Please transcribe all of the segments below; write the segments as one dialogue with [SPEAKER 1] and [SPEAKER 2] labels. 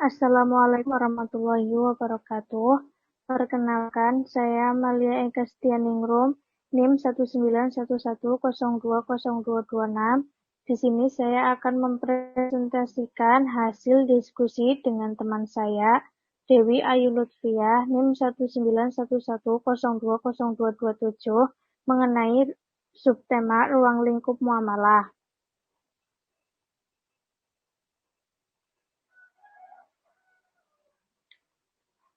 [SPEAKER 1] Assalamualaikum warahmatullahi wabarakatuh. Perkenalkan, saya Malia Eka Setianingrum, NIM 191102026. Di sini saya akan mempresentasikan hasil diskusi dengan teman saya, Dewi Ayu Lutfiah, NIM 19110202227, mengenai subtema ruang lingkup muamalah.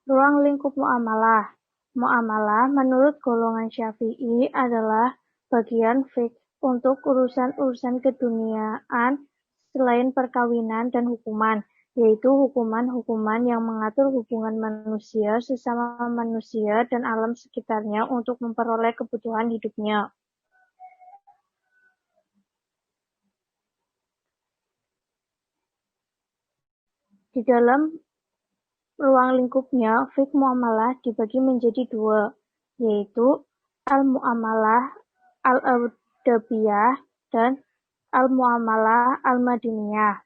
[SPEAKER 1] Ruang lingkup muamalah. Muamalah menurut golongan Syafi'i adalah bagian fiqh untuk urusan-urusan keduniaan selain perkawinan dan hukuman, yaitu hukuman-hukuman yang mengatur hubungan manusia sesama manusia dan alam sekitarnya untuk memperoleh kebutuhan hidupnya. Di dalam ruang lingkupnya, fiqh muamalah dibagi menjadi dua, yaitu al-muamalah al-adabiyah dan al-muamalah al-madaniyah.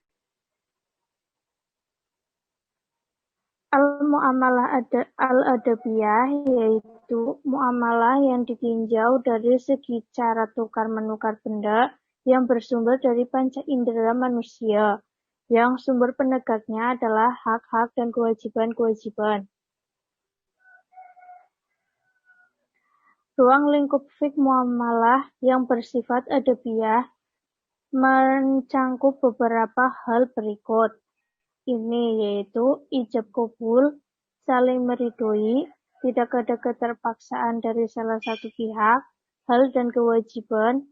[SPEAKER 1] Al-muamalah al-adabiyah yaitu muamalah yang ditinjau dari segi cara tukar-menukar benda yang bersumber dari panca indera manusia, yang sumber penegaknya adalah hak-hak dan kewajiban-kewajiban. Ruang lingkup fiqh muamalah yang bersifat adabiyah mencangkup beberapa hal berikut. Ini yaitu ijab kabul, saling meridhoi, tidak ada keterpaksaan dari salah satu pihak, hal dan kewajiban,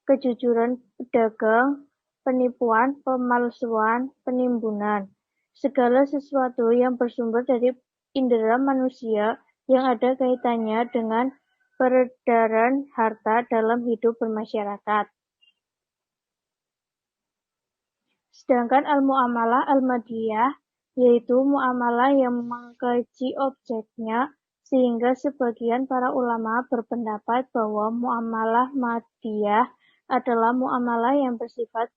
[SPEAKER 1] kejujuran pedagang, penipuan, pemalsuan, penimbunan. Segala sesuatu yang bersumber dari indera manusia yang ada kaitannya dengan peredaran harta dalam hidup bermasyarakat. Sedangkan al-muamalah al-madiyah yaitu muamalah yang mengkaji objeknya, sehingga sebagian para ulama berpendapat bahwa muamalah madiyah adalah muamalah yang bersifat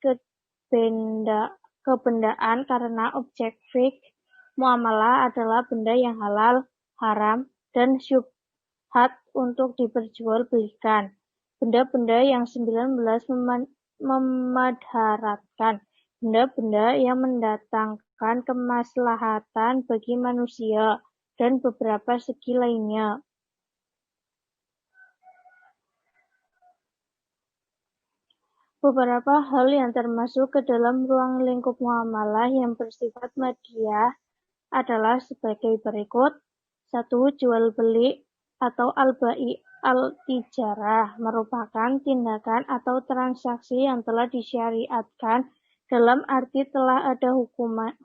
[SPEAKER 1] kebendaan karena objek fiqh muamalah adalah benda yang halal, haram, dan syubhat untuk diperjualbelikan. Benda-benda yang 19 memadharatkan. Benda-benda yang mendatangkan kemaslahatan bagi manusia, dan beberapa segi lainnya. Beberapa hal yang termasuk ke dalam ruang lingkup muamalah yang bersifat madiyah adalah sebagai berikut. 1. Jual beli atau al-bai' al-tijarah merupakan tindakan atau transaksi yang telah disyariatkan dalam arti telah ada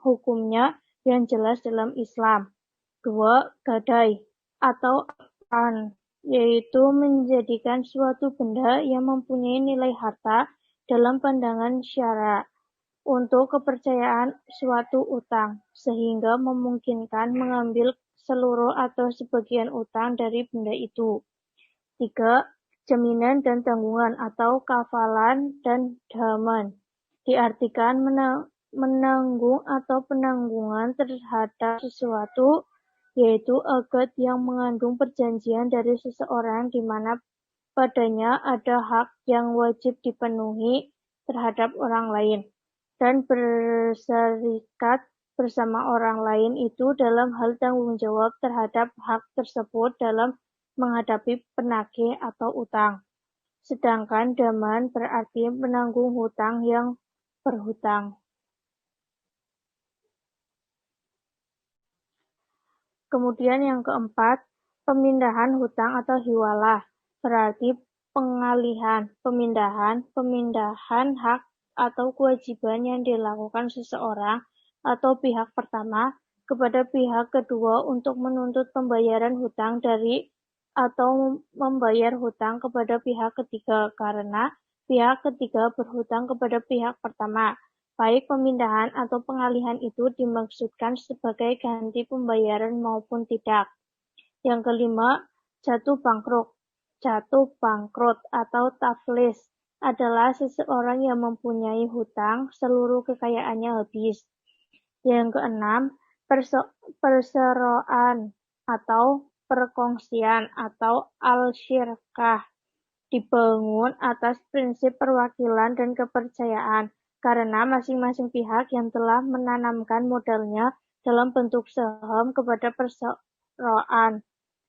[SPEAKER 1] hukumnya yang jelas dalam Islam. 2. Gadai atau an, yaitu menjadikan suatu benda yang mempunyai nilai harta dalam pandangan syara untuk kepercayaan suatu utang, sehingga memungkinkan mengambil seluruh atau sebagian utang dari benda itu. 3. Jaminan dan tanggungan atau kafalan dan daman, diartikan menanggung atau penanggungan terhadap sesuatu, yaitu akad yang mengandung perjanjian dari seseorang di mana padanya ada hak yang wajib dipenuhi terhadap orang lain, dan berserikat bersama orang lain itu dalam hal tanggung jawab terhadap hak tersebut dalam menghadapi penagih atau utang. Sedangkan daman berarti menanggung hutang yang berhutang. Kemudian yang keempat, pemindahan hutang atau hiwalah, berarti pengalihan, pemindahan hak atau kewajiban yang dilakukan seseorang atau pihak pertama kepada pihak kedua untuk menuntut pembayaran hutang dari atau membayar hutang kepada pihak ketiga karena pihak ketiga berhutang kepada pihak pertama. Baik pemindahan atau pengalihan itu dimaksudkan sebagai ganti pembayaran maupun tidak. Yang kelima, jatuh bangkrut. Jatuh bangkrut atau taflis adalah seseorang yang mempunyai hutang seluruh kekayaannya habis. Yang keenam, Perseroan atau perkongsian atau al-syirkah dibangun atas prinsip perwakilan dan kepercayaan, karena masing-masing pihak yang telah menanamkan modalnya dalam bentuk saham kepada perseroan,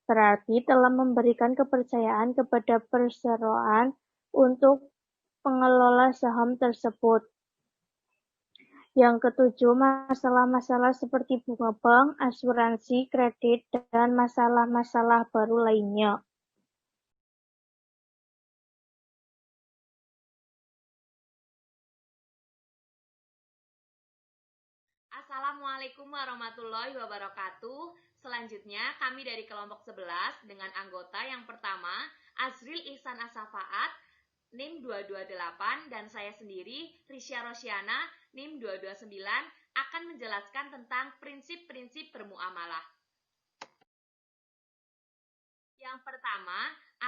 [SPEAKER 1] berarti telah memberikan kepercayaan kepada perseroan untuk pengelola saham tersebut. Yang ketujuh, masalah-masalah seperti bunga bank, asuransi, kredit, dan masalah-masalah baru lainnya.
[SPEAKER 2] Assalamualaikum warahmatullahi wabarakatuh. Selanjutnya kami dari kelompok 11 dengan anggota yang pertama Azril Ihsan Asafaat NIM 228 dan saya sendiri Risya Rosyana NIM 229 akan menjelaskan tentang prinsip-prinsip bermuamalah. Yang pertama,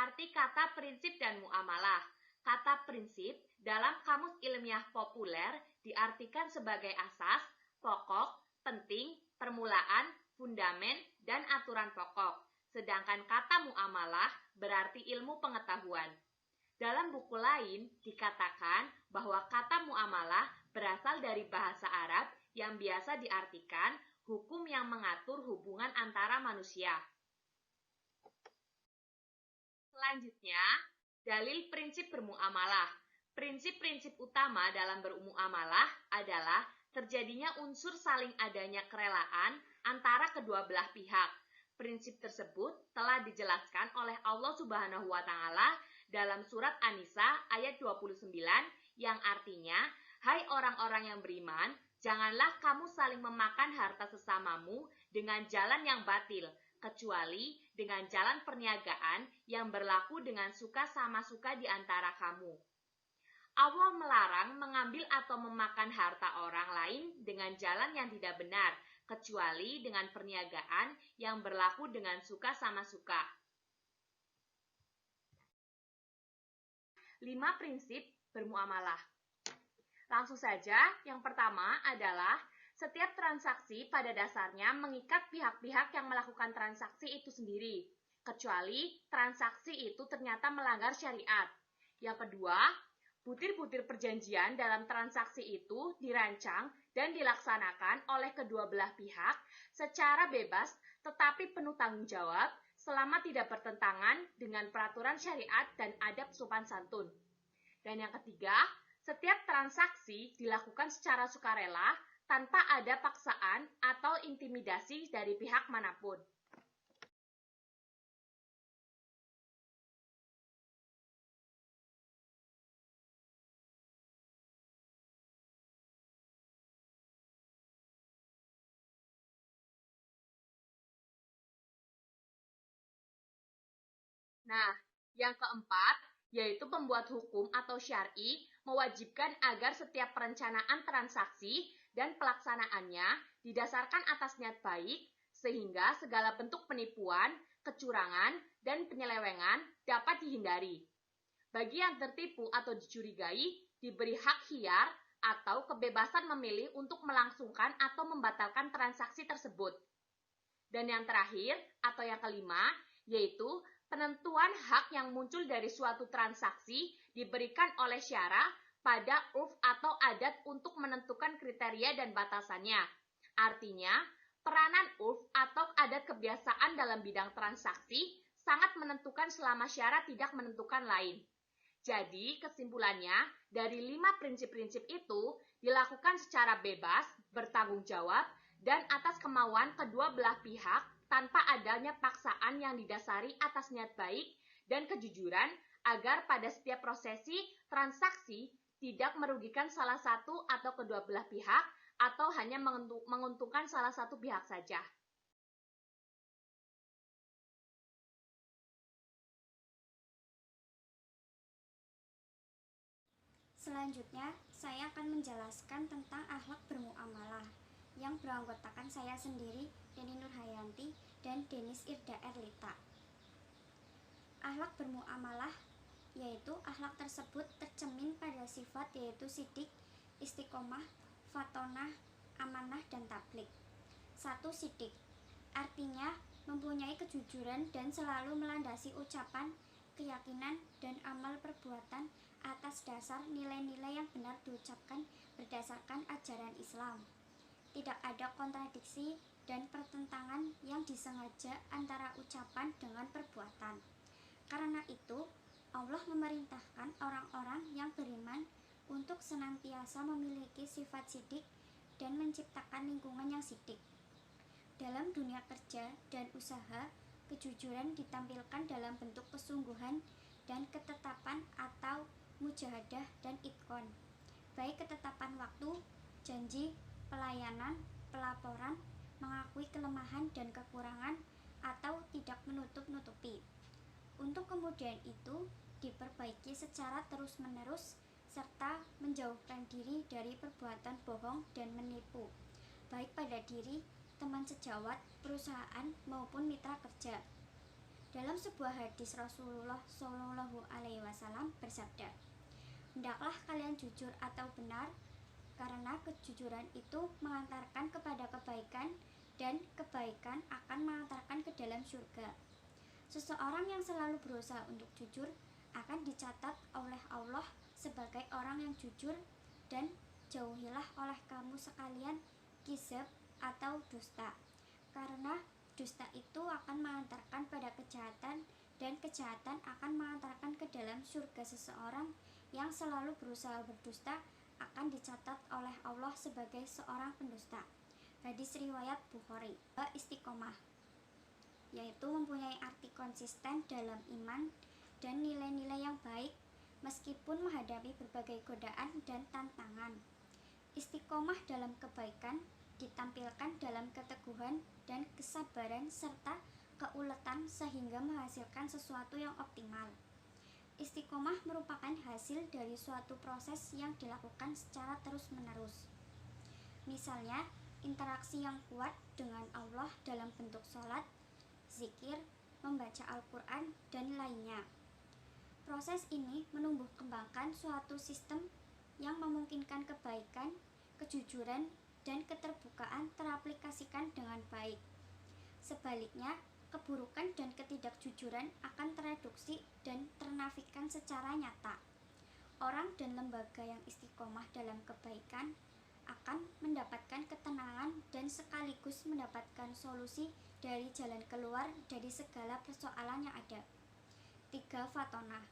[SPEAKER 2] arti kata prinsip dan muamalah. Kata prinsip dalam kamus ilmiah populer diartikan sebagai asas, pokok, penting, permulaan, fundamen, dan aturan pokok. Sedangkan kata muamalah berarti ilmu pengetahuan. Dalam buku lain dikatakan bahwa kata muamalah berasal dari bahasa Arab yang biasa diartikan hukum yang mengatur hubungan antara manusia. Selanjutnya, dalil prinsip bermuamalah. Prinsip-prinsip utama dalam bermuamalah adalah terjadinya unsur saling adanya kerelaan antara kedua belah pihak. Prinsip tersebut telah dijelaskan oleh Allah Subhanahu wa taala dalam surat An-Nisa ayat 29 yang artinya, "Hai orang-orang yang beriman, janganlah kamu saling memakan harta sesamamu dengan jalan yang batil, kecuali dengan jalan perniagaan yang berlaku dengan suka sama suka di antara kamu." Allah melarang mengambil atau memakan harta orang lain dengan jalan yang tidak benar, kecuali dengan perniagaan yang berlaku dengan suka sama suka. 5 prinsip bermuamalah. Langsung saja, yang pertama adalah setiap transaksi pada dasarnya mengikat pihak-pihak yang melakukan transaksi itu sendiri, kecuali transaksi itu ternyata melanggar syariat. Yang kedua, butir-butir perjanjian dalam transaksi itu dirancang dan dilaksanakan oleh kedua belah pihak secara bebas tetapi penuh tanggung jawab selama tidak bertentangan dengan peraturan syariat dan adab sopan santun. Dan yang ketiga, setiap transaksi dilakukan secara sukarela tanpa ada paksaan atau intimidasi dari pihak manapun. Nah, yang keempat, yaitu pembuat hukum atau syar'i mewajibkan agar setiap perencanaan transaksi dan pelaksanaannya didasarkan atas niat baik, sehingga segala bentuk penipuan, kecurangan, dan penyelewengan dapat dihindari. Bagi yang tertipu atau dicurigai, diberi hak khiyar atau kebebasan memilih untuk melangsungkan atau membatalkan transaksi tersebut. Dan yang terakhir, atau yang kelima, yaitu penentuan hak yang muncul dari suatu transaksi diberikan oleh syara pada urf atau adat untuk menentukan kriteria dan batasannya. Artinya, peranan urf atau adat kebiasaan dalam bidang transaksi sangat menentukan selama syara tidak menentukan lain. Jadi, kesimpulannya, dari 5 prinsip-prinsip itu dilakukan secara bebas, bertanggung jawab, dan atas kemauan kedua belah pihak tanpa adanya paksaan yang didasari atas niat baik dan kejujuran agar pada setiap prosesi transaksi tidak merugikan salah satu atau kedua belah pihak atau hanya menguntungkan salah satu pihak saja.
[SPEAKER 3] Selanjutnya, saya akan menjelaskan tentang akhlak bermuamalah yang beranggotakan saya sendiri, Deni Nurhayanti, dan Denis Irda Erlita. Akhlak bermuamalah yaitu akhlak tersebut tercermin pada sifat yaitu sidik, istiqomah, fatonah, amanah, dan tablik. 1. Sidik, artinya mempunyai kejujuran dan selalu melandasi ucapan, keyakinan, dan amal perbuatan atas dasar nilai-nilai yang benar diucapkan berdasarkan ajaran Islam. Tidak ada kontradiksi dan pertentangan yang disengaja antara ucapan dengan perbuatan. Karena itu, Allah memerintahkan orang-orang yang beriman untuk senantiasa memiliki sifat sidik dan menciptakan lingkungan yang sidik. Dalam dunia kerja dan usaha, kejujuran ditampilkan dalam bentuk kesungguhan dan ketetapan atau mujahadah dan itqon, baik ketetapan waktu, janji, pelayanan, pelaporan, mengakui kelemahan dan kekurangan, atau tidak menutup-nutupi. Untuk kemudian itu diperbaiki secara terus-menerus serta menjauhkan diri dari perbuatan bohong dan menipu, baik pada diri, teman sejawat, perusahaan, maupun mitra kerja. Dalam sebuah hadis Rasulullah SAW bersabda, "Hendaklah kalian jujur atau benar, karena kejujuran itu mengantarkan kepada kebaikan, dan kebaikan akan mengantarkan ke dalam surga." Seseorang yang selalu berusaha untuk jujur akan dicatat oleh Allah sebagai orang yang jujur, dan jauhilah oleh kamu sekalian kizab atau dusta, karena dusta itu akan mengantarkan pada kejahatan, dan kejahatan akan mengantarkan ke dalam surga. Seseorang yang selalu berusaha berdusta akan dicatat oleh Allah sebagai seorang pendusta. Hadis riwayat Bukhari. Istiqomah, yaitu mempunyai arti konsisten dalam iman dan nilai-nilai yang baik meskipun menghadapi berbagai godaan dan tantangan. Istiqomah dalam kebaikan ditampilkan dalam keteguhan dan kesabaran serta keuletan sehingga menghasilkan sesuatu yang optimal. Istiqomah merupakan hasil dari suatu proses yang dilakukan secara terus-menerus. Misalnya, interaksi yang kuat dengan Allah dalam bentuk sholat, zikir, membaca Al-Quran, dan lainnya. Proses ini menumbuh kembangkan suatu sistem yang memungkinkan kebaikan, kejujuran, dan keterbukaan teraplikasikan dengan baik. Sebaliknya, keburukan dan ketidakjujuran akan tereduksi dan ternafikan secara nyata. Orang dan lembaga yang istiqomah dalam kebaikan akan mendapatkan ketenangan dan sekaligus mendapatkan solusi dari jalan keluar dari segala persoalan yang ada. 3. Fatonah,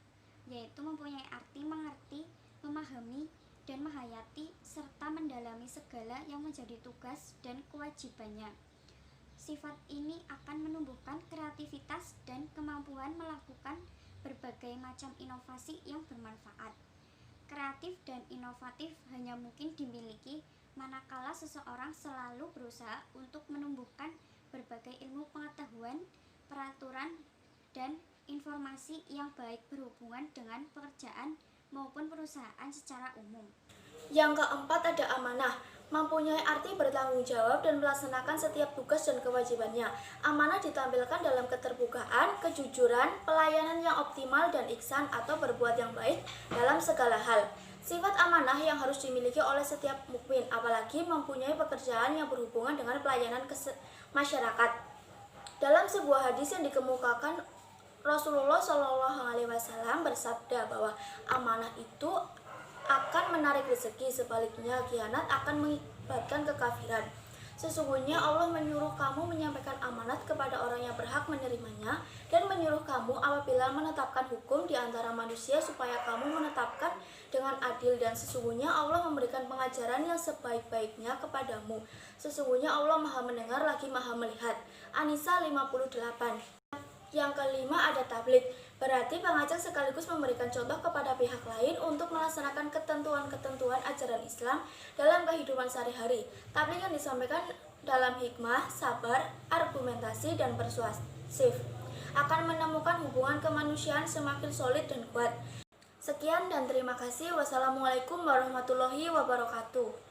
[SPEAKER 3] yaitu mempunyai arti mengerti, memahami, dan menghayati serta mendalami segala yang menjadi tugas dan kewajibannya. Sifat ini akan menumbuhkan kreativitas dan kemampuan melakukan berbagai macam inovasi yang bermanfaat. Kreatif dan inovatif hanya mungkin dimiliki manakala seseorang selalu berusaha untuk menumbuhkan berbagai ilmu pengetahuan, peraturan, dan informasi yang baik berhubungan dengan pekerjaan maupun perusahaan secara umum.
[SPEAKER 4] Yang keempat ada amanah, mempunyai arti bertanggung jawab dan melaksanakan setiap tugas dan kewajibannya. Amanah ditampilkan dalam keterbukaan, kejujuran, pelayanan yang optimal, dan ihsan atau berbuat yang baik dalam segala hal. Sifat amanah yang harus dimiliki oleh setiap mukmin, apalagi mempunyai pekerjaan yang berhubungan dengan pelayanan masyarakat. Dalam sebuah hadis yang dikemukakan, Rasulullah SAW bersabda bahwa amanah itu akan menarik rezeki, sebaliknya khianat akan mengakibatkan kekafiran. Sesungguhnya Allah menyuruh kamu menyampaikan amanat kepada orang yang berhak menerimanya, dan menyuruh kamu apabila menetapkan hukum di antara manusia supaya kamu menetapkan dengan adil, dan sesungguhnya Allah memberikan pengajaran yang sebaik-baiknya kepadamu. Sesungguhnya Allah Maha mendengar lagi Maha melihat. An-Nisa 58. Yang kelima ada tabligh, berarti pengajar sekaligus memberikan contoh kepada pihak lain untuk melaksanakan ketentuan-ketentuan ajaran Islam dalam kehidupan sehari-hari. Tabligh yang disampaikan dalam hikmah, sabar, argumentasi, dan persuasif akan menemukan hubungan kemanusiaan semakin solid dan kuat. Sekian dan terima kasih. Wassalamualaikum warahmatullahi wabarakatuh.